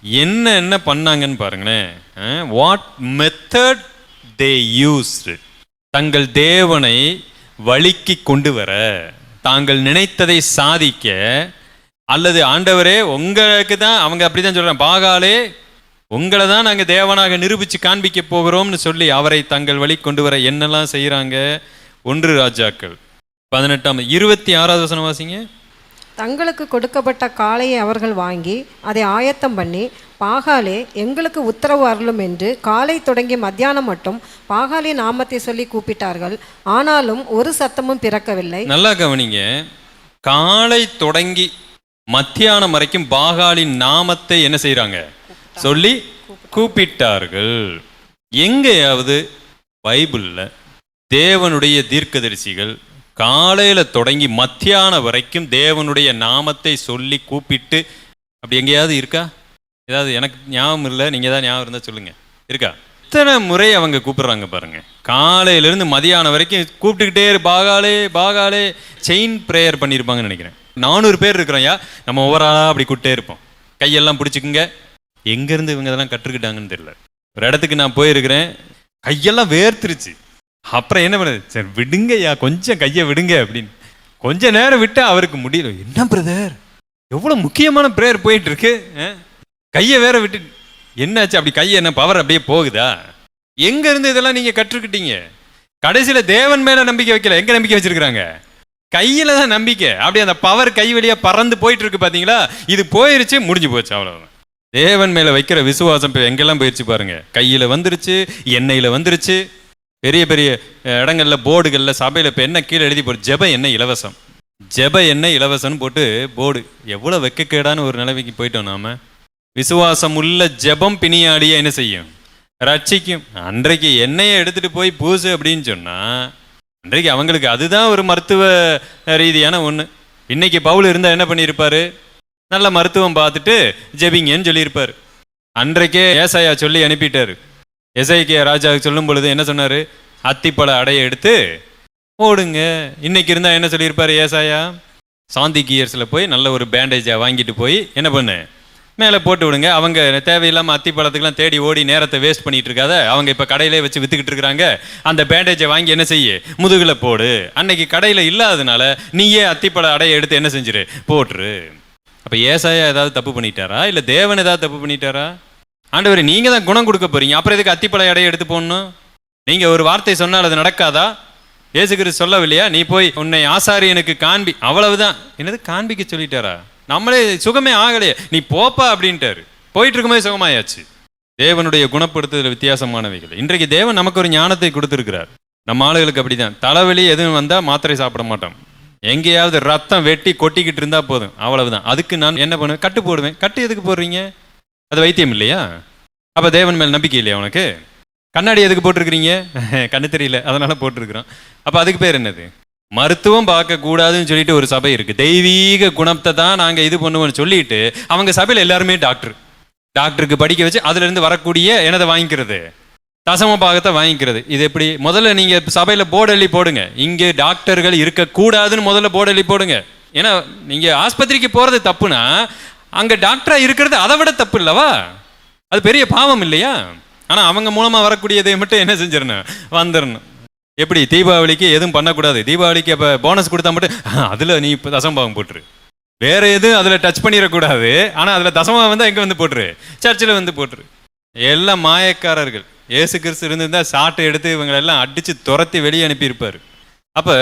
என்ன பண்ணாங்கன்னு பாருங்களேன். வாட் மெத்தட் தே யூஸ்டு, தங்கள் தேவனை வழிக்கு கொண்டு வர, தாங்கள் நினைத்ததை சாதிக்க, அல்லது ஆண்டவரே உங்களுக்கு தான், அவங்க அப்படிதான் சொல்றாங்க, பாகாலே உங்களை தான் நாங்கள் தேவனாக நிரூபித்து காண்பிக்க போகிறோம்னு சொல்லி அவரை தங்கள் வழி கொண்டு வர என்னெல்லாம் செய்கிறாங்க. 1 ராஜாக்கள் 18 வசனம் வாசிங்க. தங்களுக்கு கொடுக்கப்பட்ட காளையை அவர்கள் வாங்கி அதை ஆயத்தம் பண்ணி, பாகாலே எங்களுக்கு உத்தரவு அருளும் என்று காலை தொடங்கி மத்தியானம் மட்டும் பாகாலின் நாமத்தை சொல்லி கூப்பிட்டார்கள். ஆனாலும் ஒரு சத்தமும் பிறக்கவில்லை. நல்லா கவனிங்க. காலை தொடங்கி மத்தியானம் வரைக்கும் பாகாலின் நாமத்தை என்ன செய்யறாங்க? சொல்லி கூப்பிட்டார்கள். எங்கேயாவது பைபிள்ல தேவனுடைய தீர்க்கதரிசிகள் காலையில தொடங்கி மத்தியானம் வரைக்கும் தேவனுடைய நாமத்தை சொல்லி கூப்பிட்டு அப்படி எங்கேயாவது இருக்கா? ஏதாவது எனக்கு ஞாபகம் இல்லை, நீங்க ஏதாவது ஞாபகம் இருந்தா சொல்லுங்க. இருக்கா? இத்தனை முறை அவங்க கூப்பிடுறாங்க பாருங்க. காலையிலிருந்து மதியானம் வரைக்கும் கூப்பிட்டுக்கிட்டே பாகாலே பாகாலே. செயின் ப்ரேயர் பண்ணியிருப்பாங்கன்னு நினைக்கிறேன். 400 பேர் இருக்கிறோம்யா, நம்ம ஒவ்வொரு ஆளா அப்படி கூப்பிட்டே இருப்போம். கையெல்லாம் பிடிச்சிக்குங்க. எங்கேருந்து இவங்க இதெல்லாம் கற்றுக்கிட்டாங்கன்னு தெரியல. ஒரு இடத்துக்கு நான் போயிருக்கிறேன், கையெல்லாம் வேர்த்துருச்சு. அப்புறம் என்ன பண்ணுது, சரி விடுங்கய்யா, கொஞ்சம் கையை விடுங்க அப்படின்னு. கொஞ்ச நேரம் விட்டு அவருக்கு முடியல. என்ன பிரதர், எவ்வளோ முக்கியமான ப்ரேயர் போயிட்டு இருக்கு, கையை வேற விட்டு என்னாச்சு? அப்படி கையை என்ன பவர் அப்படியே போகுதா? எங்க இருந்து இதெல்லாம் நீங்க கற்றுக்கிட்டீங்க? கடைசியில தேவன் மேல நம்பிக்கை வைக்கல, எங்க நம்பிக்கை வச்சிருக்கிறாங்க? கையில தான் நம்பிக்கை. அப்படியே அந்த பவர் கை வழியா பறந்து போயிட்டு இருக்கு பாத்தீங்களா? இது போயிருச்சு, முடிஞ்சு போச்சு, அவ்வளவுதான். தேவன் மேல வைக்கிற விசுவாசம் எங்கெல்லாம் போயிடுச்சு பாருங்க. கையில வந்துருச்சு, எண்ணெயில வந்துருச்சு. பெரிய பெரிய இடங்கள்ல போர்டுகள்ல சபையில இப்ப என்ன கீழே எழுதி போட்டு, ஜெப எண்ணெய் இலவசம், ஜெப எண்ணெய் இலவசம்னு போட்டு போர்டு. எவ்வளவு வெக்கக்கேடான ஒரு நிலைமைக்கு போயிட்டோம் நாம. விசுவாசம் உள்ள ஜெபம் பிணியாடிய என்ன செய்யும்? ரட்சிக்கும். அன்றைக்கு எண்ணெயை எடுத்துட்டு போய் பூசு அப்படின்னு சொன்னா, அன்றைக்கு அவங்களுக்கு அதுதான் ஒரு மருத்துவ ரீதியான ஒண்ணு. இன்னைக்கு பவுல் இருந்தா என்ன பண்ணியிருப்பாரு? நல்ல மருத்துவம் பார்த்துட்டு ஜெபிங்கன்னு சொல்லியிருப்பாரு. அன்றைக்கே ஏசாயா சொல்லி அனுப்பிட்டாரு. எசேக்கியா ராஜாவுக்கு சொல்லும் பொழுது என்ன சொன்னாரு? அத்திப்பழ அடையை எடுத்து போடுங்க. இன்னைக்கு இருந்தா என்ன சொல்லியிருப்பாரு ஏசாயா? சாந்தி கியர்ஸ்ல போய் நல்ல ஒரு பேண்டேஜா வாங்கிட்டு போய் என்ன பண்ணு, மேலே போட்டு விடுங்க. அவங்க தேவையில்லாமல் அத்திப்பழத்துக்கெல்லாம் தேடி ஓடி நேரத்தை வேஸ்ட் பண்ணிட்டு இருக்காத, அவங்க இப்போ கடையிலே வச்சு வித்துக்கிட்டு இருக்கிறாங்க. அந்த பேண்டேஜை வாங்கி என்ன செய்ய, முதுகில் போடு. அன்னைக்கு கடையில் இல்லாததுனால நீயே அத்திப்பழ அடையை எடுத்து என்ன செஞ்சிரு, போட்டுரு. அப்போ ஏசாயா ஏதாவது தப்பு பண்ணிட்டாரா? இல்லை தேவன் ஏதாவது தப்பு பண்ணிட்டாரா? ஆண்டவர் நீங்க தான் குணம் கொடுக்க போறீங்க, அப்புறம் எதுக்கு அத்திப்பழ அடையை எடுத்து போடணும்? நீங்க ஒரு வார்த்தை சொன்னால் அது நடக்காதா? இயேசு கிறிஸ்து சொல்லவில்லையா, நீ போய் உன்னை ஆசாரியனுக்கு காண்பி, அவ்வளவுதான். என்னது காண்பிக்க சொல்லிட்டாரா? நம்மளே சுகமே ஆகலையே, நீ போப்பா அப்படின்ட்டாரு. போயிட்டு இருக்கும்போது சுகமாயாச்சு. தேவனுடைய குணப்படுத்துதல் வித்தியாசமானவைகள். இன்றைக்கு தேவன் நமக்கு ஒரு ஞானத்தை கொடுத்துருக்கிறார். நம்ம ஆளுகளுக்கு அப்படிதான். தலைவலி எதுவும் வந்தா மாத்திரை சாப்பிட மாட்டோம். எங்கேயாவது ரத்தம் வெட்டி கொட்டிக்கிட்டு இருந்தா போதும், அவ்வளவுதான். அதுக்கு நான் என்ன பண்ணுவேன்? கட்டு போடுவேன். கட்டு எதுக்கு போடுறீங்க? அது வைத்தியம் இல்லையா? அப்ப தேவன் மேல் நம்பிக்கை இல்லையா உனக்கு? கண்ணாடி எதுக்கு போட்டிருக்கிறீங்க? கண்ணு தெரியல அதனால போட்டிருக்கிறோம். அப்ப அதுக்கு பேர் என்னது? மருத்துவம் பார்க்க கூடாதுன்னு சொல்லிட்டு ஒரு சபை இருக்கு. தெய்வீக குணத்தை தான் நாங்க இது பண்ணுவோம்னு சொல்லிட்டு அவங்க சபையில எல்லாருமே டாக்டருக்கு படிக்க வச்சு அதுல இருந்து வரக்கூடிய என்னதை வாங்கிக்கிறது, தசம பாகத்தை வாங்கிக்கிறது. இது எப்படி? முதல்ல நீங்க சபையில போர்டு எழுதி போடுங்க, இங்கே டாக்டர்கள் இருக்கக்கூடாதுன்னு முதல்ல போர்டு எழுதி போடுங்க. ஏன்னா நீங்க ஆஸ்பத்திரிக்கு போறது தப்புனா அங்க டாக்டரா இருக்கிறது அதை விட தப்பு இல்லவா? அது பெரிய பாவம் இல்லையா? ஆனா அவங்க மூலமா வரக்கூடியதை மட்டும் என்ன செஞ்சிடணும், வந்துடணும். எப்படி தீபாவளிக்கு எதுவும் பண்ணக்கூடாது, தீபாவளிக்கு அப்போ போனஸ் கொடுத்தா மட்டும் அதில் நீ இப்போ தசமபாகம் போட்டுரு, வேற எதுவும் அதில் டச் பண்ணிடக்கூடாது. ஆனால் அதில் தசமபாகம் வந்தால் எங்கே வந்து போட்டுரு, சர்ச்சில் வந்து போட்டுரு. எல்லாம் மாயக்காரர்கள். இயேசு கிறிஸ்து இருந்திருந்தா சாட்டை எடுத்து இவங்களெல்லாம் அடித்து துரத்தி வெளியே அனுப்பியிருப்பார். அப்போ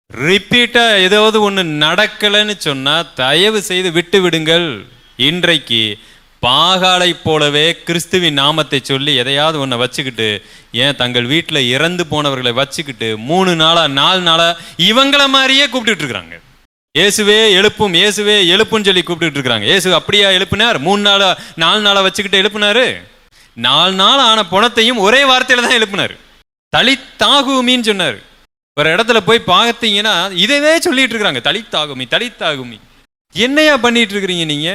ரிப்பீட்டாக ஏதாவது ஒன்று நடக்கலைன்னு சொன்னால் தயவு செய்து விட்டு விடுங்கள். இன்றைக்கு பாகாலை போலவே கிறிஸ்துவின் நாமத்தை சொல்லி எதையாவது ஒன்றை வச்சுக்கிட்டு, ஏன் தங்கள் வீட்டில் இறந்து போனவர்களை வச்சுக்கிட்டு 3 நாளா 4 நாளா இவங்கள மாதிரியே கூப்பிட்டு இருக்கிறாங்க. இயேசுவே எழுப்பும், இயேசுவே எழுப்புன்னு சொல்லி கூப்பிட்டு இருக்கிறாங்க. இயேசு அப்படியா எழுப்பினார்? 3 நாளா 4 நாளா வச்சுக்கிட்டு எழுப்பினாரு. 4 நாள் ஆன பணத்தையும் ஒரே வார்த்தையில தான் எழுப்பினார். தலித்தாகுமின்னு சொன்னார். ஒரு இடத்துல போய் பார்த்தீங்கன்னா இதவே சொல்லிட்டு இருக்கிறாங்க, தலித்தாகுமி தலித்தாகுமி. என்னையா பண்ணிட்டு இருக்கிறீங்க நீங்க?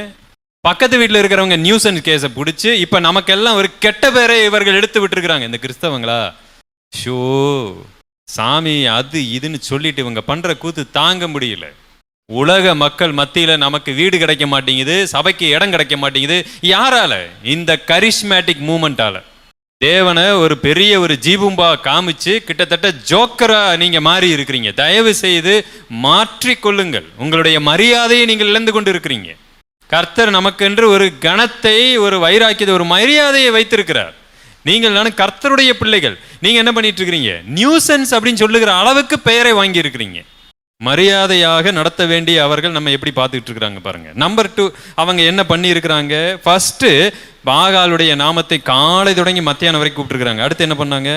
பக்கத்து வீட்டில் இருக்கிறவங்க நியூசன்ஸ் கேஸை பிடிச்சி இப்போ நமக்கெல்லாம் ஒரு கெட்ட பேரை இவர்கள் எடுத்து விட்டுருக்குறாங்க. இந்த கிறிஸ்தவங்களா, ஷோ சாமி அது இதுன்னு சொல்லிட்டு இவங்க பண்ற கூத்து தாங்க முடியல. உலக மக்கள் மத்தியில நமக்கு வீடு கிடைக்க மாட்டேங்குது, சபைக்கு இடம் கிடைக்க மாட்டேங்குது. யாரால? இந்த கரிஸ்மேட்டிக் மூமெண்டால. தேவனை ஒரு பெரிய ஒரு ஜீபும்பா காமிச்சு கிட்டத்தட்ட ஜோக்கரா நீங்க மாறி இருக்கிறீங்க. தயவு செய்து மாற்றிக்கொள்ளுங்கள். உங்களுடைய மரியாதையை நீங்கள் இழந்து கொண்டு இருக்கிறீங்க. கர்த்தர் நமக்கென்று ஒரு கணத்தை, ஒரு வைராக்கியத்தை, ஒரு மரியாதையை வைத்திருக்கிறார். நீங்கள் நானும் கர்த்தருடைய பிள்ளைகள். நீங்க என்ன பண்ணிட்டு இருக்கிறீங்க? நியூசன்ஸ் அப்படின்னு சொல்லுகிற அளவுக்கு பெயரை வாங்கி இருக்கிறீங்க. மரியாதையாக நடத்த வேண்டிய அவர்கள் நம்ம எப்படி பார்த்துக்கிட்டு இருக்கிறாங்க பாருங்க. நம்பர் 2, அவங்க என்ன பண்ணி இருக்கிறாங்க? ஃபர்ஸ்ட் பாகாலுடைய நாமத்தை காலை தொடங்கி மத்தியானம் வரைக்கும் கூப்பிட்டுருக்காங்க. அடுத்து என்ன பண்ணாங்க?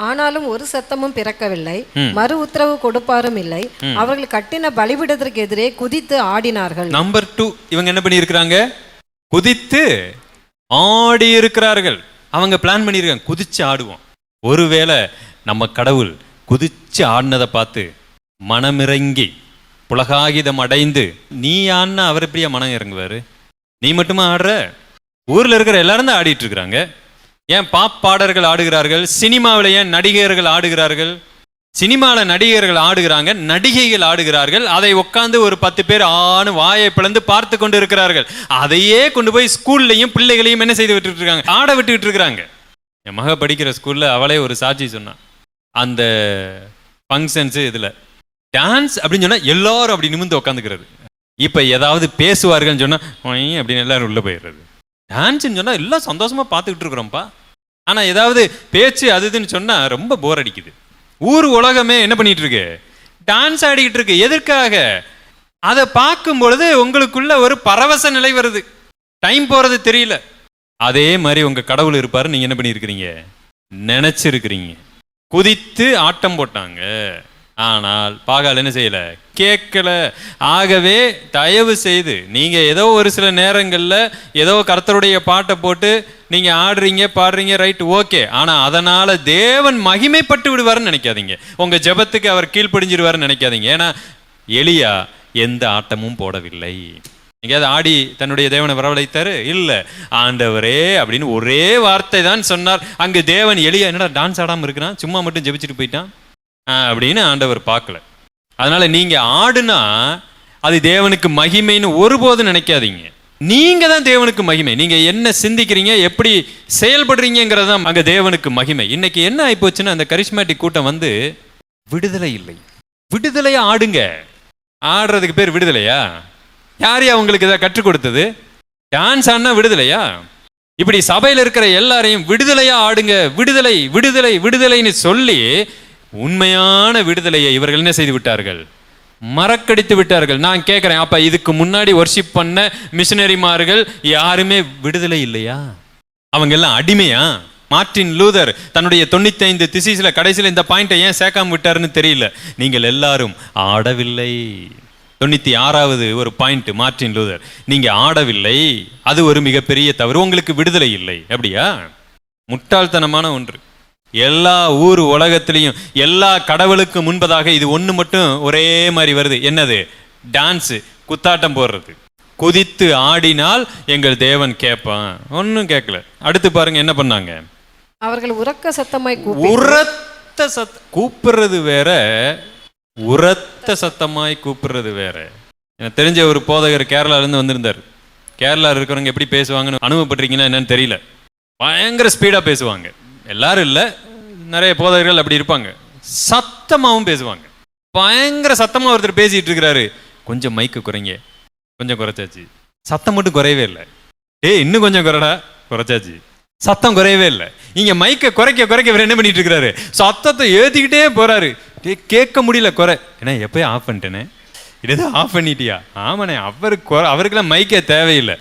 ஆனாலும் ஒரு சத்தமும் பிறக்கவில்லை, மறு உத்தரவு கொடுப்பாரும் இல்லை. அவர்கள் கட்டின பலிபீடத்திற்கு எதிரே குதித்து ஆடினார்கள். நம்பர் 2, இவங்க என்ன பண்ணி இருக்கிறாங்க? குதித்து ஆடி இருக்கிறார்கள். அவங்க பிளான் பண்ணியிருக்காங்க, குதிச்சு ஆடுவோம். ஒருவேளை நம்ம கடவுள் குதிச்சு ஆடினதை பார்த்து மனமிறங்கி புலகாகிதம் அடைந்து, நீ ஆடினா அவர் எப்படியா மனம் இறங்குவாரு? நீ மட்டுமா ஆடுற? ஊர்ல இருக்கிற எல்லாரும் தான் ஆடிட்டு இருக்கிறாங்க. ஏன் பாப் பாடகர்கள் ஆடுகிறார்கள்? சினிமாவில் ஏன் நடிகர்கள் ஆடுகிறார்கள்? சினிமாவில் நடிகர்கள் ஆடுகிறாங்க, நடிகைகள் ஆடுகிறார்கள். அதை உட்காந்து ஒரு 10 பேர் வாயை பிளந்து பார்த்து கொண்டு இருக்கிறார்கள். அதையே கொண்டு போய் ஸ்கூல்லையும் பிள்ளைகளையும் என்ன செய்து விட்டுட்டு இருக்காங்க? ஆட விட்டுக்கிட்டு இருக்கிறாங்க. என் மக படிக்கிற ஸ்கூல்ல அவளே ஒரு சாட்சி சொன்னான். அந்த ஃபங்க்ஷன்ஸு இதுல டான்ஸ் அப்படின்னு சொன்னா எல்லாரும் அப்படி நிமிர்ந்து உட்காந்துக்கிறது. இப்ப ஏதாவது பேசுவார்கள் சொன்னா அப்படின்னு எல்லாரும் உள்ள போயிடுறது. டான்ஸ்ன்னு சொன்னா எல்லாம் சந்தோஷமா பார்த்துக்கிட்டு இருக்கிறோம்ப்பா. ஆனா ஏதாவது பேச்சு அதுன்னு சொன்னா ரொம்ப போர் அடிக்குது. ஊர் உலகமே என்ன பண்ணிட்டு இருக்கு? டான்ஸ் ஆடிக்கிட்டு இருக்கு. எதற்காக? அதை பார்க்கும் பொழுது உங்களுக்குள்ள ஒரு பரவச நிலை வருது, டைம் போறது தெரியல. அதே மாதிரி உங்க கடவுள் இருப்பாரு, நீங்க என்ன பண்ணிருக்கிறீங்க? நினைச்சிருக்கிறீங்க. குதித்து ஆட்டம் போட்டாங்க. ஆனால் பாகால் என்ன செய்யல? கேட்கல. ஆகவே தயவு செய்து நீங்க ஏதோ ஒரு சில நேரங்கள்ல ஏதோ கர்த்தருடைய பாட்டை போட்டு நீங்க ஆடுறீங்க, பாடுறீங்க, ரைட், ஓகே. ஆனா அதனால தேவன் மகிமைப்பட்டு விடுவாருன்னு நினைக்காதீங்க. உங்க ஜெபத்துக்கு அவர் கீழ்ப்படிஞ்சிருவாருன்னு நினைக்காதீங்க. ஏன்னா எலியா எந்த ஆட்டமும் போடவில்லை. எங்கேயாவது ஆடி தன்னுடைய தேவனை வரவழைத்தாரு? இல்ல. ஆண்டவரே அப்படின்னு ஒரே வார்த்தை தான் சொன்னார். அங்கு தேவன் எலியா என்னடா டான்ஸ் ஆடாம இருக்கிறான், சும்மா மட்டும் ஜெபிச்சுட்டு போயிட்டான் அப்படின்னு ஆண்டவர் பார்க்கல. அதனால நீங்க ஆடுனா அது தேவனுக்கு மகிமைன்னு ஒருபோதும் நினைக்காதீங்க. நீங்க தான் தேவனுக்கு மகிமை. நீங்க என்ன சிந்திக்கிறீங்க, எப்படி செயல்படுறீங்கிறது தான் அங்க தேவனுக்கு மகிமை. இன்னைக்கு என்ன ஆயிப்போச்சுன்னா, அந்த கரிஸ்மேட்டிக் கூட்டம் வந்து விடுதலை இல்லை. விடுதலையா ஆடுங்க. ஆடுறதுக்கு பேர் விடுதலையா? யாரையா உங்களுக்கு இதை கற்றுக் கொடுத்தது? டான்ஸ் ஆடினா விடுதலையா? இப்படி சபையில் இருக்கிற எல்லாரையும் விடுதலையா ஆடுங்க, விடுதலை விடுதலை விடுதலைன்னு சொல்லி உண்மையான விடுதலையை இவர்கள் என்ன செய்து விட்டார்கள்? மறக்கடித்து விட்டார்கள். நான் கேட்கிறேன், அப்ப இதுக்கு முன்னாடி வர்ஷிப் பண்ண மிஷனரிமார்கள் யாருமே விடுதலை இல்லையா? அவங்க எல்லாம் அடிமையா? மார்ட்டின் லூதர் தன்னுடைய 95 திசீஸ்ல கடைசியில் இந்த பாயிண்டை ஏன் சேர்க்காம விட்டாருன்னு தெரியல. நீங்கள் எல்லாரும் ஆடவில்லை. 96வது ஒரு பாயிண்ட் மார்ட்டின் லூதர், நீங்க ஆடவில்லை, அது ஒரு மிகப்பெரிய தவறு, உங்களுக்கு விடுதலை இல்லை. அப்படியா? முட்டாள்தனமான ஒன்று. எல்லா ஊர் உலகத்திலையும் எல்லா கடவுளுக்கு முன்பதாக இது ஒன்று மட்டும் ஒரே மாதிரி வருது. என்னது? டான்ஸு, குத்தாட்டம் போடுறது. குதித்து ஆடினால் எங்கள் தேவன் கேட்பான். ஒன்றும் கேட்கல. அடுத்து பாருங்க என்ன பண்ணாங்க? அவர்கள் உரக்க சத்தமாய் உரத்த கூப்பிடுறது வேற, உரத்த சத்தமாய் கூப்பிடுறது வேற. எனக்கு தெரிஞ்ச ஒரு போதகர் கேரளாலேருந்து வந்திருந்தார். கேரளாவில் இருக்கிறவங்க எப்படி பேசுவாங்கன்னு அனுபவப்பட்டிருக்கீங்களா என்னன்னு தெரியல. பயங்கர ஸ்பீடாக பேசுவாங்க. எல்லாரும் இல்லை, நிறைய போதகர்கள் அப்படி இருப்பாங்க. சத்தமாகவும் பேசுவாங்க. பயங்கர சத்தமாக ஒருத்தர் பேசிட்டு இருக்கிறாரு. கொஞ்சம் மைக்கு குறைங்க, கொஞ்சம் குறைச்சாச்சு. சத்தம் மட்டும் குறையவே இல்லை. இன்னும் கொஞ்சம் குறைடா, குறைச்சாச்சு. சத்தம் குறையவே இல்லை. இங்க மைக்கை குறைக்க குறைக்க இவர் என்ன பண்ணிட்டு இருக்கிறாரு? சத்தத்தை ஏத்திக்கிட்டே போறாரு. கேட்க முடியல. குறை ஏன்னா எப்பயும் ஆஃப் பண்ணிட்டேனே, இதுதான் ஆஃப் பண்ணிட்டியா? ஆமாண்ணே, அவருக்கெல்லாம் மைக்கே தேவையில்லை.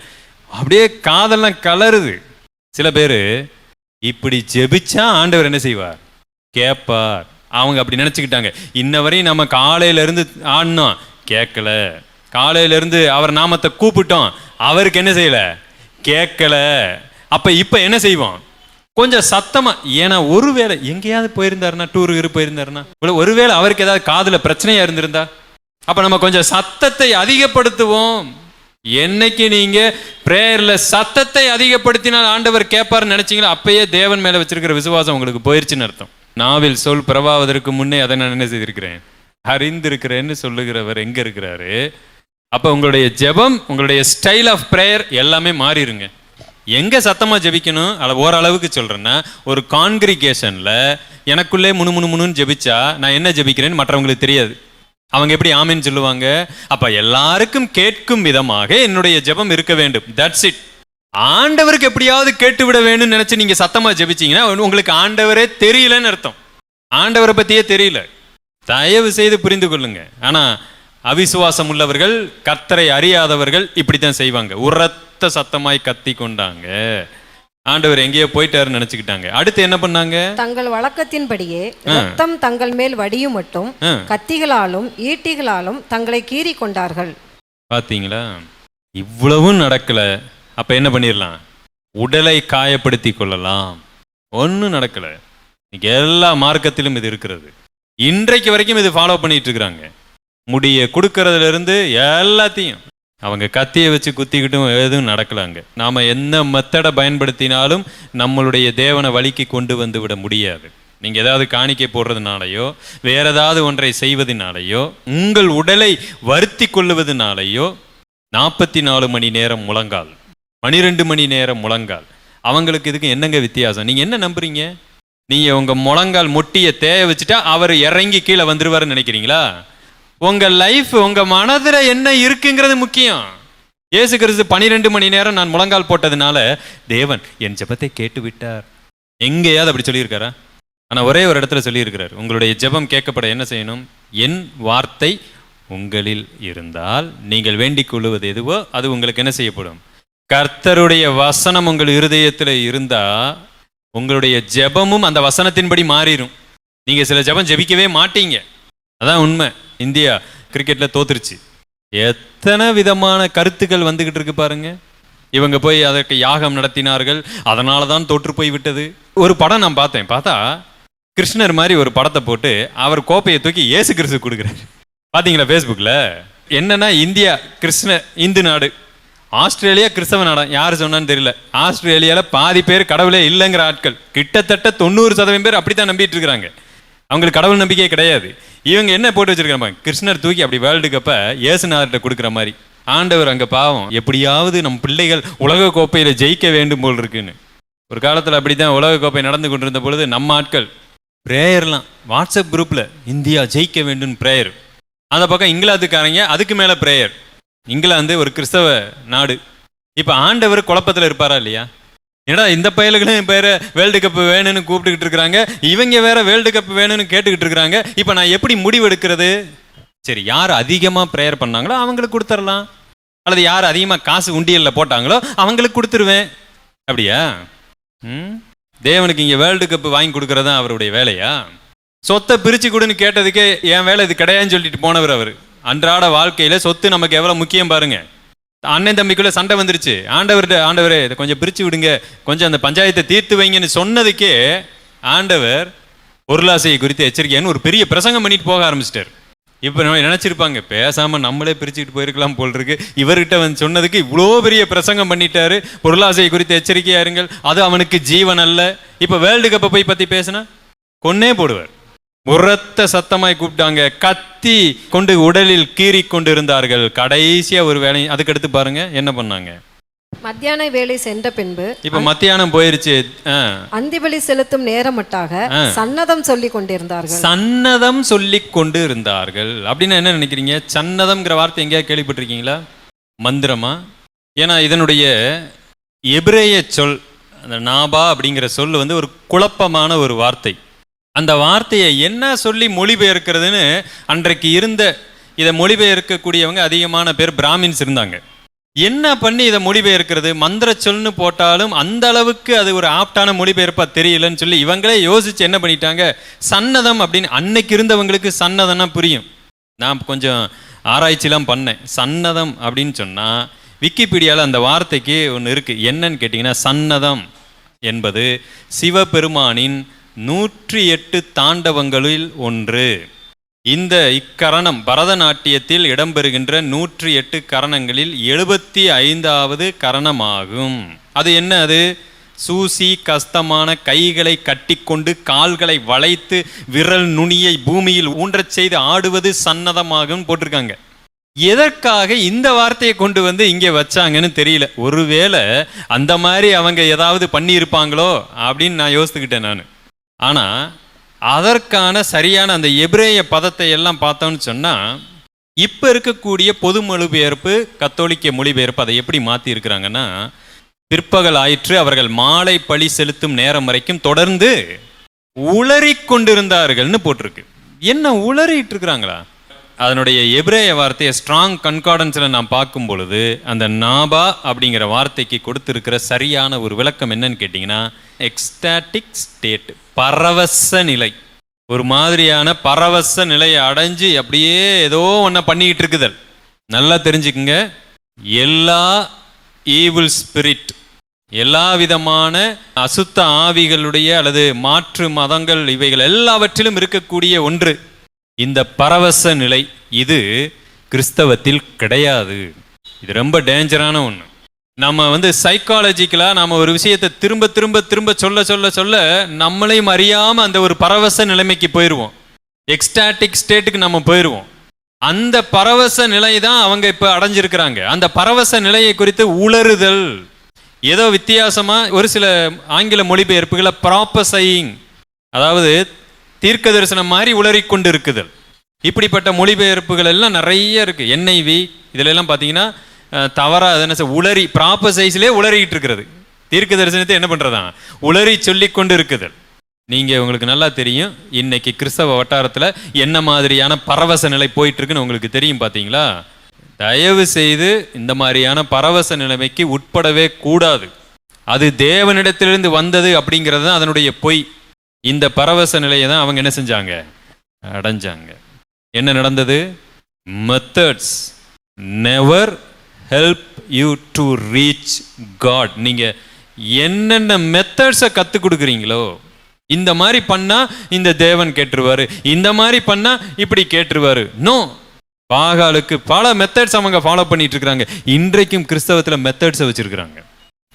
அப்படியே காதெல்லாம் கலருது. சில பேர் இப்படி ஜெபிச்சா ஆண்டவர் என்ன செய்வார்? கேட்பார். அவங்க அப்படி நினைச்சுக்கிட்டாங்க. இன்ன வரையும் நம்ம காலையில இருந்து ஆடினோம், கேட்கல. காலையில இருந்து அவர் நாமத்தை கூப்பிட்டோம், அவருக்கு என்ன செய்யல? கேட்கல. அப்ப இப்ப என்ன செய்வோம்? கொஞ்சம் சத்தமா. ஏன்னா ஒருவேளை எங்கேயாவது போயிருந்தாருன்னா, டூருக்கு போயிருந்தாருன்னா, ஒருவேளை அவருக்கு ஏதாவது காதுல பிரச்சனையா இருந்திருந்தா, அப்ப நம்ம கொஞ்சம் சத்தத்தை அதிகப்படுத்துவோம். என்னைக்கு நீங்க பிரேயர்ல சத்தத்தை அதிகப்படுத்தினால் ஆண்டவர் கேட்பார்னு நினைச்சீங்களா, அப்பயே தேவன் மேல வச்சிருக்கிற விசுவாசம் உங்களுக்கு போயிருச்சுன்னு அர்த்தம். நாவில் சொல் பிறவாவதற்கு முன்னே அதை நான் என்ன செய்திருக்கிறேன்? அறிந்திருக்கிறேன்னு சொல்லுகிறவர் எங்க இருக்கிறாரு? அப்போ உங்களுடைய ஜெபம், உங்களுடைய ஸ்டைல் ஆஃப் ப்ரேயர் எல்லாமே மாறிடுங்க. எங்கே சத்தமாக ஜெபிக்கணும் ஓரளவுக்கு சொல்கிறேன்னா, ஒரு கான்கிரிகேஷனில் எனக்குள்ளே முணுன்னு ஜெபிச்சா நான் என்ன ஜெபிக்கிறேன்னு மற்றவங்களுக்கு தெரியாது. அவங்க எப்படி ஆமேன்னு சொல்லுவாங்க? அப்போ எல்லாருக்கும் கேட்கும் விதமாக என்னுடைய ஜெபம் இருக்க வேண்டும். That's it. ஆண்டவருக்கு எப்படியாவது கேட்டு விட வேணும்னு நினச்சி நீங்கள் சத்தமாக ஜெபிச்சிங்கன்னா உங்களுக்கு ஆண்டவரே தெரியலன்னு அர்த்தம். ஆண்டவரை பற்றியே தெரியல. தயவு செய்து புரிந்து கொள்ளுங்க. ஆனால் அவிசுவாசம் உள்ளவர்கள், கர்த்தரை அறியாதவர்கள் இப்படித்தான் செய்வாங்க. உரத்த சத்தமாய் கத்தி கொண்டாங்க. ஆண்டவர் எங்கேயோ போயிட்டாருன்னு நினைச்சுக்கிட்டாங்க. அடுத்து என்ன பண்ணாங்க? தங்கள் வழக்கத்தின்படியே ரத்தம் தங்கள் மேல் வடியும் மட்டும் கத்திகளாலும் ஈட்டிகளாலும் தங்களை கீறி கொண்டார்கள். பாத்தீங்களா? இவ்வளவும் நடக்கல. அப்ப என்ன பண்ணிடலாம்? உடலை காயப்படுத்தி கொள்ளலாம். ஒன்னும் நடக்கல. எல்லா மார்க்கத்திலும் இது இருக்கிறது. இன்றைக்கு வரைக்கும் இது ஃபாலோ பண்ணிட்டு இருக்கிறாங்க. முடிய கொடுக்கறதுல இருந்து எல்லாத்தையும் அவங்க கத்தியை வச்சு குத்திக்கிட்டும் எதுவும் நடக்கலாங்க. நாம என்ன மெத்தடை பயன்படுத்தினாலும் நம்மளுடைய தேவனை வழிக்கு கொண்டு வந்து விட முடியாது. நீங்க ஏதாவது காணிக்கை போடுறதுனாலையோ வேற ஏதாவது ஒன்றை செய்வதனாலேயோ உங்கள் உடலை வருத்தி கொள்ளுவதனாலேயோ 44 மணி நேரம் முழங்கால், 12 மணி நேரம் முழங்கால், அவங்களுக்கு இதுக்கு என்னங்க வித்தியாசம்? நீங்க என்ன நம்புறீங்க? நீங்க உங்க முழங்கால் மொட்டியை தேய வச்சுட்டா அவர் இறங்கி கீழே வந்துருவாருன்னு நினைக்கிறீங்களா? உங்க லைஃப், உங்க மனதுல என்ன இருக்குங்கிறது முக்கியம். இயேசு கிறிஸ்து 12 மணி நேரம் நான் முழங்கால் போட்டதுனால தேவன் என் ஜெபத்தை கேட்டு விட்டார். எங்கேயாவது அப்படி சொல்லியிருக்காரா? ஆனா ஒரே ஒரு இடத்துல சொல்லியிருக்கிறார், உங்களுடைய ஜெபம் கேட்கப்பட என்ன செய்யணும்? என் வார்த்தை உங்களில் இருந்தால் நீங்கள் வேண்டிக் கொள்ளுவது எதுவோ அது உங்களுக்கு என்ன செய்யப்படும்? கர்த்தருடைய வசனம் உங்கள் இருதயத்தில் இருந்தா உங்களுடைய ஜெபமும் அந்த வசனத்தின்படி மாறிடும். நீங்க சில ஜெபம் ஜெபிக்கவே மாட்டீங்க. அதான் உண்மை. இந்தியா கிரிக்கெட்ல தோத்துருச்சு. எத்தனை விதமான கருத்துக்கள் வந்துகிட்டு இருக்கு பாருங்க. இவங்க போய் அதற்கு யாகம் நடத்தினார்கள், அதனால தான் தோற்று போய் விட்டது. ஒரு படம் நான் பார்த்தா கிருஷ்ணர் மாதிரி ஒரு படத்தை போட்டு அவர் கோப்பையை தூக்கி இயேசு கிறிஸ்து கொடுக்குறாரு. பார்த்தீங்களா ஃபேஸ்புக்கில்? என்னன்னா இந்தியா இந்து நாடு, ஆஸ்திரேலியா கிறிஸ்தவ நாடா. யார் சொன்னான்னு தெரியல. ஆஸ்திரேலியாவில் பாதி பேர் கடவுளே இல்லைங்கிற ஆட்கள், கிட்டத்தட்ட 90% பேர் அப்படித்தான் நம்பிட்டு இருக்கிறாங்க. அவங்களுக்கு கடவுள் நம்பிக்கையே கிடையாது. இவங்க என்ன போட்டு வச்சிருக்காங்க? கிருஷ்ணர் தூக்கி அப்படி வேர்ல்டு கப்பை இயேசுநாதர்கிட்ட கொடுக்குற மாதிரி. ஆண்டவர் அங்கே பாவம், எப்படியாவது நம் பிள்ளைகள் உலக கோப்பையில் ஜெயிக்க வேண்டும் போல் இருக்குன்னு. ஒரு காலத்தில் அப்படித்தான் உலக கோப்பை நடந்து கொண்டிருந்த பொழுது நம்ம ஆட்கள் பிரேயர்லாம் வாட்ஸ்அப் குரூப்பில் இந்தியா ஜெயிக்க வேண்டும் பிரேயர். அந்த பக்கம் இங்கிலாந்துக்காரங்க அதுக்கு மேலே பிரேயர். இங்கிலாந்து ஒரு கிறிஸ்தவ நாடு. இப்போ ஆண்டவர் குழப்பத்தில் இருப்பாரா இல்லையா? ஏன்னா இந்த பயல்களும் பேரை வேர்ல்டு கப் வேணும்னு கூப்பிட்டுக்கிட்டு இருக்கிறாங்க, இவங்க வேற வேர்ல்டு கப் வேணும்னு கேட்டுக்கிட்டு இருக்கிறாங்க. இப்போ நான் எப்படி முடிவு எடுக்கிறது? சரி, யார் அதிகமாக ப்ரேயர் பண்ணாங்களோ அவங்களுக்கு கொடுத்துடலாம், அல்லது யார் அதிகமாக காசு உண்டியலில் போட்டாங்களோ அவங்களுக்கு கொடுத்துருவேன். அப்படியா? தேவனுக்கு இங்கே வேர்ல்டு கப் வாங்கி கொடுக்கறதான் அவருடைய வேலையா? சொத்தை பிரித்து கொடுன்னு கேட்டதுக்கே என் வேலை இது கிடையாதுன்னு சொல்லிட்டு போனவர் அவர். அன்றாட வாழ்க்கையில் சொத்து நமக்கு எவ்வளோ முக்கியம் பாருங்க. அண்ணன் தம்பிக்குள்ள சண்டை வந்துருச்சு. ஆண்டவரே இதை கொஞ்சம் பிரித்து விடுங்க, கொஞ்சம் அந்த பஞ்சாயத்தை தீர்த்து வைங்கன்னு சொன்னதுக்கே ஆண்டவர் பொருளாசையை குறித்து எச்சரிக்கைன்னு ஒரு பெரிய பிரசங்கம் பண்ணிட்டு போக ஆரம்பிச்சிட்டார். இப்போ நம்ம நினச்சிருப்பாங்க, பேசாமல் நம்மளே பிரிச்சுக்கிட்டு போயிருக்கலாம் போல் இருக்கு, இவர்கிட்ட வந்து சொன்னதுக்கு இவ்வளோ பெரிய பிரசங்கம் பண்ணிட்டாரு, பொருளாசையை குறித்து எச்சரிக்கையா இருங்கள், அது அவனுக்கு ஜீவன் அல்ல. இப்போ வேர்ல்டு கப்பை போய் பற்றி பேசினா கொன்னே போடுவார். உரத்த சத்தமாய் கூப்பிட்டாங்க, கத்தி கொண்டு உடலில் கீறி கொண்டு இருந்தார்கள். கடைசியா ஒரு வேலை. அதுக்கடுத்து பாருங்க என்ன பண்ணாங்க. மத்தியான வேலை சென்ற பின்பு, இப்ப மத்தியானம் போயிருச்சு, அந்திபலி செலுத்தும் நேரமட்டாக சன்னதம் சொல்லி கொண்டிருந்தார்கள். சன்னதம் சொல்லி கொண்டு இருந்தார்கள் அப்படின்னா என்ன நினைக்கிறீங்க? சன்னதம்ங்கிற வார்த்தை எங்கேயா கேள்விப்பட்டிருக்கீங்களா? மந்திரமா? ஏன்னா இதனுடைய எபிரேய சொல், அந்த நாபா அப்படிங்கிற சொல் வந்து ஒரு குழப்பமான ஒரு வார்த்தை. அந்த வார்த்தையை என்ன சொல்லி மொழிபெயர்க்கிறதுன்னு அன்றைக்கு இருந்த இதை மொழிபெயர்க்கக்கூடியவங்க அதிகமான பேர் பிராமின்ஸ் இருந்தாங்க. என்ன பண்ணி இதை மொழிபெயர்க்கிறது? மந்திர சொல்னு போட்டாலும் அந்த அளவுக்கு அது ஒரு ஆப்டான மொழிபெயர்ப்பா தெரியலன்னு சொல்லி இவங்களே யோசிச்சு என்ன பண்ணிட்டாங்க, சன்னதம் அப்படின்னு. அன்னைக்கு இருந்தவங்களுக்கு சன்னதம்னா புரியும். நான் கொஞ்சம் ஆராய்ச்சிலாம் பண்ணேன். சன்னதம் அப்படின்னு சொன்னா விக்கிபீடியாவில் அந்த வார்த்தைக்கு ஒன்று இருக்கு. என்னன்னு கேட்டிங்கன்னா, சன்னதம் என்பது சிவபெருமானின் 108 தாண்டவங்களில் ஒன்று. இந்த இக்கரணம் பரதநாட்டியத்தில் இடம்பெறுகின்ற 108 கரணங்களில் 75வது கரணமாகும். அது என்ன? அது சூசி கஸ்தமான கைகளை கட்டிக்கொண்டு கால்களை வளைத்து விரல் நுனியை பூமியில் ஊன்றச் செய்து ஆடுவது சன்னதமாகும் போட்டிருக்காங்க. எதற்காக இந்த வார்த்தையை கொண்டு வந்து இங்கே வச்சாங்கன்னு தெரியல. ஒருவேளை அந்த மாதிரி அவங்க ஏதாவது பண்ணியிருப்பாங்களோ அப்படின்னு நான் யோசித்துக்கிட்டேன் நான். ஆனால் அதற்கான சரியான அந்த எபிரேய பதத்தை எல்லாம் பார்த்தோம்னு சொன்னால், இப்போ இருக்கக்கூடிய பொது மொழிபெயர்ப்பு, கத்தோலிக்க மொழிபெயர்ப்பு அதை எப்படி மாற்றி இருக்கிறாங்கன்னா, பிற்பகல் ஆயிற்று, அவர்கள் மாலை பழி செலுத்தும் நேரம் வரைக்கும் தொடர்ந்து உளறிக் கொண்டிருந்தார்கள்னு போட்டிருக்கு. என்ன உளறிட்டு இருக்கிறாங்களா? அதனுடைய எபிரேய வார்த்தையை ஸ்ட்ராங் கன்கார்டன்ஸில் நான் பார்க்கும் பொழுது அந்த நாபா அப்படிங்கிற வார்த்தைக்கு கொடுத்துருக்கிற சரியான ஒரு விளக்கம் என்னன்னு கேட்டிங்கன்னா, எக்ஸ்டாட்டிக் ஸ்டேட், பரவச நிலை. ஒரு மாதிரியான பரவச நிலையை அடைஞ்சு அப்படியே ஏதோ ஒன்றை பண்ணிக்கிட்டு இருக்குதல். நல்லா தெரிஞ்சுக்குங்க, எல்லா ஈவில் ஸ்பிரிட், எல்லா விதமான அசுத்த ஆவிகளுடைய அல்லது மாற்று மதங்கள் இவைகள் எல்லாவற்றிலும் இருக்கக்கூடிய ஒன்று இந்த பரவச நிலை. இது கிறிஸ்தவத்தில் கிடையாது. இது ரொம்ப டேஞ்சரான ஒன்று. நம்ம சைக்காலஜிக்கலாக நம்ம ஒரு விஷயத்தை திரும்ப திரும்ப திரும்ப சொல்ல சொல்ல சொல்ல நம்மளையும் அறியாமல் அந்த ஒரு பரவச நிலைமைக்கு போயிடுவோம். எக்ஸ்டாட்டிக் ஸ்டேட்டுக்கு நம்ம போயிடுவோம். அந்த பரவச நிலை தான் அவங்க இப்போ அடைஞ்சிருக்கிறாங்க. அந்த பரவச நிலையை குறித்து உளறுதல், ஏதோ வித்தியாசமாக ஒரு சில ஆங்கில மொழிபெயர்ப்புகளை ப்ராப்பசையிங், அதாவது தீர்க்க தரிசனம் மாதிரி உளறிக்கொண்டு இருக்குதல். இப்படிப்பட்ட மொழிபெயர்ப்புகள் எல்லாம் நிறைய இருக்கு. NIV இதுல எல்லாம் பார்த்தீங்கன்னா தவறாக என்ன உளறி ப்ராப்பசைஸ்லேயே உளறிக்கிட்டு இருக்கிறது. தீர்க்க தரிசனத்தை என்ன பண்ணுறதா உளறி சொல்லி கொண்டு இருக்குதல். நீங்கள் உங்களுக்கு நல்லா தெரியும் இன்னைக்கு கிறிஸ்தவ வட்டாரத்தில் என்ன மாதிரியான பரவச நிலை போயிட்டு இருக்குன்னு உங்களுக்கு தெரியும். பார்த்தீங்களா? தயவு செய்து இந்த மாதிரியான பரவச நிலைமைக்கு உட்படவே கூடாது. அது தேவனிடத்திலிருந்து வந்தது அப்படிங்கிறது தான் அதனுடைய பொய். இந்த பரவச நிலையை தான் அவங்க என்ன செஞ்சாங்க, அடைஞ்சாங்க. என்ன நடந்தது? Methods never help you to reach God. நீங்கள் என்னென்ன மெத்தட்ஸை கற்றுக் கொடுக்குறீங்களோ, இந்த மாதிரி பண்ணால் இந்த தேவன் கேட்டுருவாரு, இந்த மாதிரி பண்ணால் இப்படி கேட்டுருவாரு. நோ, பாகாலுக்கு பல மெத்தட்ஸ் அவங்க ஃபாலோ பண்ணிட்டு இருக்கிறாங்க. இன்றைக்கும் கிறிஸ்தவத்தில் மெத்தட்ஸை வச்சிருக்கிறாங்க.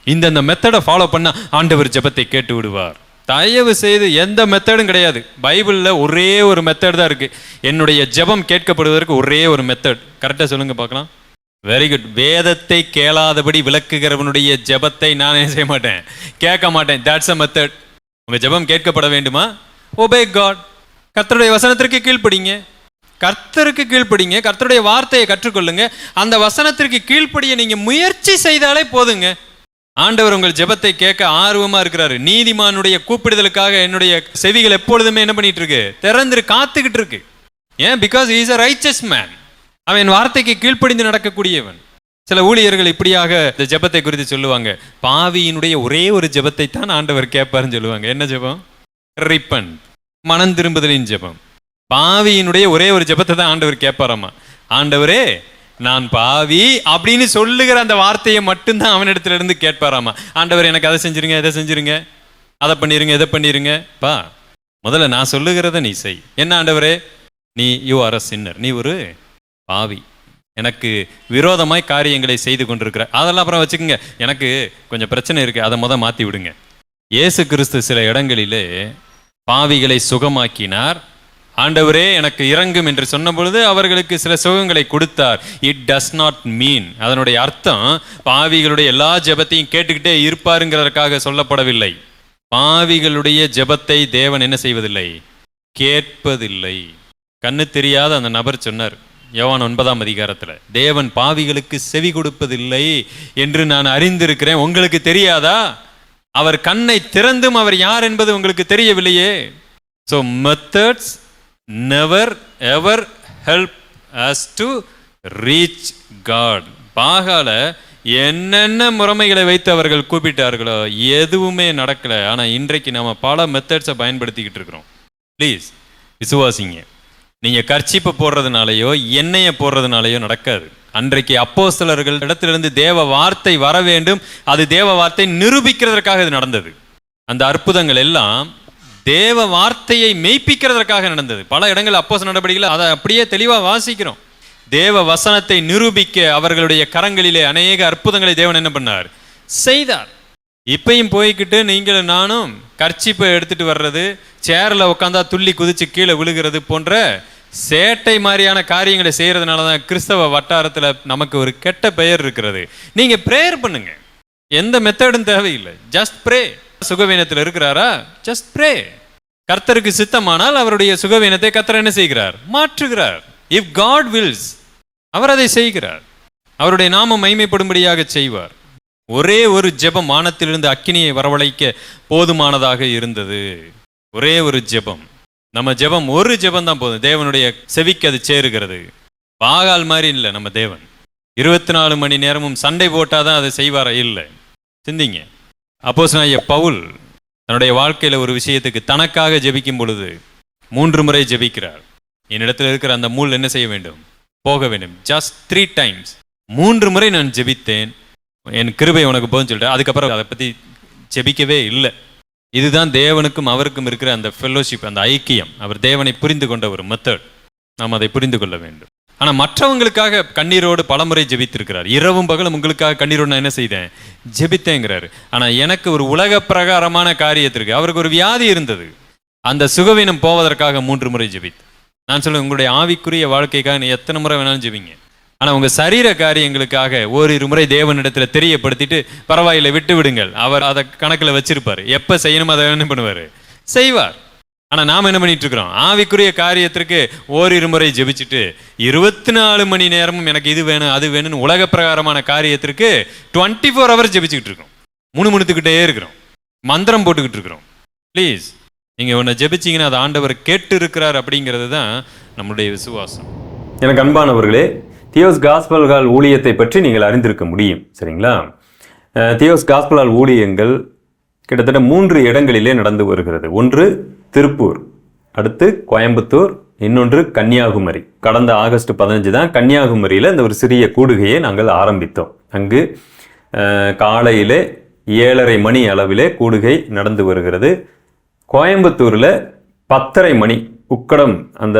இந்த மெத்தடை ஃபாலோ பண்ணால் ஆண்டவர் ஜெபத்தை கேட்டு விடுவார். தயவு செய்து எந்த மெத்தடும் கிடையாது. பைபிளில் ஒரே ஒரு மெத்தட் தான் இருக்குது. என்னுடைய ஜெபம் கேட்கப்படுவதற்கு ஒரே ஒரு மெத்தட். கரெக்டாக சொல்லுங்க பார்க்கலாம். Very good. வேதத்தை கேளாதபடி விளக்குகிறவனுடைய ஜெபத்தை நான் என்ன செய்ய மாட்டேன், கேட்க மாட்டேன். That's a method. உங்கள் ஜெபம் கேட்கப்பட வேண்டுமா? Obey God. கர்த்தருடைய வசனத்திற்கு கீழ்ப்படிங்க, கர்த்தருக்கு கீழ்ப்படிங்க, கர்த்தருடைய வார்த்தையை கற்றுக்கொள்ளுங்க. அந்த வசனத்திற்கு கீழ்ப்படிய நீங்கள் முயற்சி செய்தாலே போதுங்க. ஆண்டவர் உங்கள் ஜெபத்தை கேட்க ஆர்வமா இருக்கிறாரு. நீதிமானுடைய கூப்பிடுதலுக்காக என்னுடைய செவிகள் எப்பொழுதுமே என்ன பண்ணிட்டு இருக்கு, திறந்து காத்துக்கிட்டு இருக்கு. ஏன்? Because he is a righteous man. அவன் வார்த்தைக்கு கீழ்ப்படிந்து நடக்கக்கூடியவன். சில ஊழியர்கள் இப்படியாக இந்த ஜெபத்தை குறித்து சொல்லுவாங்க, பாவியினுடைய ஒரே ஒரு ஜெபத்தை தான் ஆண்டவர் கேட்பாருன்னு சொல்லுவாங்க. என்ன ஜெபம்? ரிப்பன், மனம் திரும்புதலின் ஜெபம். பாவியினுடைய ஒரே ஒரு ஜெபத்தை தான் ஆண்டவர் கேட்பாராமா. ஆண்டவரே நான் பாவி அப்படின்னு சொல்லுகிற அந்த வார்த்தையை மட்டும்தான் அவனிடத்துல இருந்து கேட்பாராமா. ஆண்டவர் எனக்கு அதை செஞ்சிருங்க, இதை செஞ்சிருங்க, அதை பண்ணிருங்க, இதை பண்ணிருங்க. பா, முதல்ல நான் சொல்லுகிறத நீ செய். என்ன ஆண்டவரே, நீ யூ ஆர் அ சின்னர், நீ ஒரு பாவி, எனக்கு விரோதமாய் காரியங்களை செய்து கொண்டிருக்கிற, அதெல்லாம் அப்புறம் வச்சுக்கோங்க, எனக்கு கொஞ்சம் பிரச்சனை இருக்கு, அதை மாற்றி விடுங்க. இயேசு கிறிஸ்து சில இடங்களிலே பாவிகளை சுகமாக்கினார். ஆண்டவரே எனக்கு இறங்கும் என்று சொன்ன பொழுது அவர்களுக்கு சில சுகங்களை கொடுத்தார். இட் டஸ் நாட் மீன், அதனுடைய அர்த்தம் பாவிகளுடைய எல்லா ஜெபத்தையும் கேட்டுக்கிட்டே இருப்பாருங்கிறதற்காக சொல்லப்படவில்லை. பாவிகளுடைய ஜெபத்தை தேவன் என்ன செய்வதில்லை, கேட்பதில்லை. கண்ணு தெரியாத அந்த நபர் சொன்னார் யோவான் 9ஆம் அதிகாரத்தில், தேவன் பாவிகளுக்கு செவி கொடுப்பதில்லை என்று நான் அறிந்திருக்கிறேன், உங்களுக்கு தெரியாதா? அவர் கண்ணை திறந்தும் அவர் யார் என்பது உங்களுக்கு தெரியவில்லையே. So methods never ever help us to reach God. பாகால என்னென்ன முறைமைகளை வைத்து அவர்கள் கூப்பிட்டார்களோ எதுவுமே நடக்கலை. ஆனால் இன்றைக்கு நம்ம பல மெத்தட்ஸை பயன்படுத்திக்கிட்டு இருக்கிறோம். ப்ளீஸ் விசுவாசிங்க. நீங்கள் கர்ச்சிப்பை போடுறதுனாலையோ எண்ணெயை போடுறதுனாலையோ நடக்காது. அன்றைக்கு அப்போஸ்தலர்கள் இடத்திலிருந்து தேவ வார்த்தை வர வேண்டும், அது தேவ வார்த்தை நிரூபிக்கிறதற்காக இது நடந்தது. அந்த அற்புதங்கள் எல்லாம் தேவ வார்த்தையை மெய்ப்பிக்கிறதற்காக நடந்தது. பல இடங்கள் அப்போஸ்தலர் நடவடிக்கைகள் அதை அப்படியே தெளிவாக வாசிக்கிறோம். தேவ வசனத்தை நிரூபிக்க அவர்களுடைய கரங்களிலே அநேக அற்புதங்களை தேவன் என்ன பண்ணார், செய்தார். இப்பையும் போய்கிட்டு நீங்களும் நானும் கர்ச்சிப்பை எடுத்துட்டு வர்றது, சேரில் உட்காந்தா துள்ளி குதிச்சு கீழே விழுகிறது போன்ற சேட்டை மாதிரியான காரியங்களை செய்யறதுனால தான் கிறிஸ்தவ வட்டாரத்துல நமக்கு ஒரு கெட்ட பெயர் இருக்கிறது. நீங்க பிரேயர் பண்ணுங்க, எந்த மெத்தடும் தேவையில்லை, ஜஸ்ட் ப்ரே. சுகவீனத்தில் இருக்கிறாரா, ஜஸ்ட் ப்ரே. கர்த்தருக்கு சித்தமானால் அவருடைய சுகவீனத்தை கர்த்தர் என்ன செய்கிறார், மாற்றுகிறார். இஃப் காட் வில்ஸ், அவர் அதை செய்கிறார். அவருடைய நாமம் மகிமைப்படும்படியாக செய்வார். ஒரே ஒரு ஜெபம் வானத்திலிருந்து அக்கினியை வரவழைக்க போதுமானதாக இருந்தது. ஒரே ஒரு ஜெபம். நம்ம ஜெபம் ஒரு ஜெபம் தான் போதும், தேவனுடைய செவிக்கு அது சேருகிறது. பாகால் மாதிரி இல்லை நம்ம தேவன். 24 மணி நேரமும் சண்டை போட்டாதான் அதை செய்வாரா? இல்லை. சிந்திங்க. அப்போஸ்தலனாகிய பவுல் தன்னுடைய வாழ்க்கையில ஒரு விஷயத்துக்கு தனக்காக ஜெபிக்கும் பொழுது 3 முறை ஜெபிக்கிறார். என்னிடத்தில் இருக்கிற அந்த முள் என்ன செய்ய வேண்டும், போக வேண்டும். Just 3 times. 3 முறை நான் ஜெபித்தேன், என் கிருபை உனக்கு போதுன்னு சொல்லிட்டு அதுக்கப்புறம் அதை பத்தி ஜெபிக்கவே இல்லை. இதுதான் தேவனுக்கும் அவருக்கும் இருக்கிற அந்த ஃபெல்லோஷிப், அந்த ஐக்கியம். அவர் தேவனை புரிந்து கொண்ட ஒரு மெத்தட். நாம் அதை புரிந்து கொள்ள வேண்டும். ஆனா மற்றவங்களுக்காக கண்ணீரோடு பலமுறை ஜெபித்திருக்கிறார். இரவும் பகலும் உங்களுக்காக கண்ணீரோடு நான் என்ன செய்தேன், ஜெபித்தேங்கிறாரு. ஆனா எனக்கு ஒரு உலக பிரகாரமான காரியத்திற்கு, அவருக்கு ஒரு வியாதி இருந்தது, அந்த சுகவீனம் போவதற்காக 3 முறை ஜெபித்து. நான் சொல்லுவேன், உங்களுடைய ஆவிக்குரிய வாழ்க்கைக்காக நீ எத்தனை முறை வேணாலும் ஜெபிங்க. ஆனா உங்க சரீர காரியங்களுக்காக ஓரிரு முறை தேவனிடத்துல தெரியப்படுத்திட்டு பரவாயில்லை விட்டு விடுங்கள். அவர் அதை கணக்குல வச்சிருப்பாரு, எப்ப செய்யணும் அதை என்ன பண்ணுவாரு, செய்வார். ஆனா நாம என்ன பண்ணிட்டு இருக்கிறோம், ஆவிக்குரிய காரியத்திற்கு ஓரிரு முறை ஜெபிச்சுட்டு 24 மணி நேரமும் எனக்கு இது வேணும் அது வேணும்னு உலக பிரகாரமான காரியத்திற்கு 24 hours ஜெபிச்சுக்கிட்டு இருக்கோம். முணுமுணுத்துக்கிட்டே இருக்கிறோம், மந்திரம் போட்டுக்கிட்டு இருக்கிறோம். ப்ளீஸ், நீங்க ஒன்றை ஜெபிச்சிங்கன்னா அது ஆண்டவர் கேட்டு இருக்கிறார் அப்படிங்கிறது தான் நம்முடைய விசுவாசம். எனக்கு அன்பானவர்களே, தியோஸ் காஸ்பல் ஹால் ஊழியத்தை பற்றி நீங்கள் அறிந்திருக்க முடியும், சரிங்களா? தியோஸ் காஸ்பல் ஹால் ஊழியங்கள் கிட்டத்தட்ட 3 இடங்களிலே நடந்து வருகிறது. ஒன்று திருப்பூர், அடுத்து கோயம்புத்தூர், இன்னொன்று கன்னியாகுமரி. கடந்த ஆகஸ்ட் 15 தான் கன்னியாகுமரியில் இந்த ஒரு சிறிய கூடுகையை நாங்கள் ஆரம்பித்தோம். அங்கு காலையிலே 7:30 மணி அளவிலே கூடுகை நடந்து வருகிறது. கோயம்புத்தூரில் 10:30 மணி உக்கடம் அந்த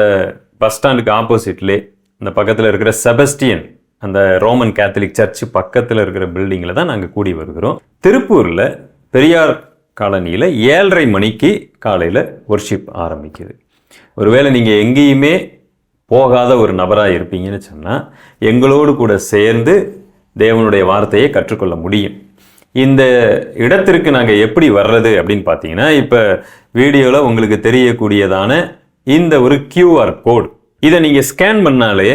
பஸ் ஸ்டாண்டுக்கு ஆப்போசிட்லே அந்த பக்கத்தில் இருக்கிற செபஸ்டியன் அந்த ரோமன் கேத்தலிக் சர்ச் பக்கத்தில் இருக்கிற பில்டிங்கில் தான் நாங்கள் கூடி வருகிறோம். திருப்பூரில் பெரியார் காலனியில் 7:30 மணிக்கு காலையில் ஒர்ஷிப் ஆரம்பிக்குது. ஒருவேளை நீங்கள் எங்கேயுமே போகாத ஒரு நபராக இருப்பீங்கன்னு சொன்னால் எங்களோடு கூட சேர்ந்து தேவனுடைய வார்த்தையை கற்றுக்கொள்ள முடியும். இந்த இடத்திற்கு நாங்கள் எப்படி வர்றது அப்படின்னு பார்த்தீங்கன்னா, இப்போ வீடியோவில் உங்களுக்கு தெரியக்கூடியதான இந்த ஒரு QR கோட், இதை நீங்கள் ஸ்கேன் பண்ணாலே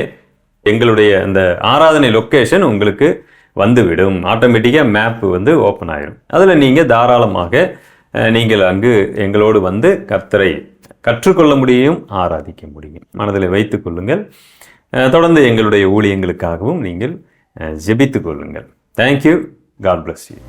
எங்களுடைய அந்த ஆராதனை லொக்கேஷன் உங்களுக்கு வந்துவிடும். ஆட்டோமேட்டிக்காக மேப் வந்து ஓப்பன் ஆயிடும். அதில் நீங்கள் தாராளமாக நீங்கள் அங்கு எங்களோடு வந்து கர்த்தரை கற்றுக்கொள்ள முடியும், ஆராதிக்க முடியும். மனதில் வைத்துக் கொள்ளுங்கள். தொடர்ந்து எங்களுடைய ஊழியங்களுக்காகவும் நீங்கள் ஜெபித்துக் கொள்ளுங்கள். தேங்க்யூ. God bless you.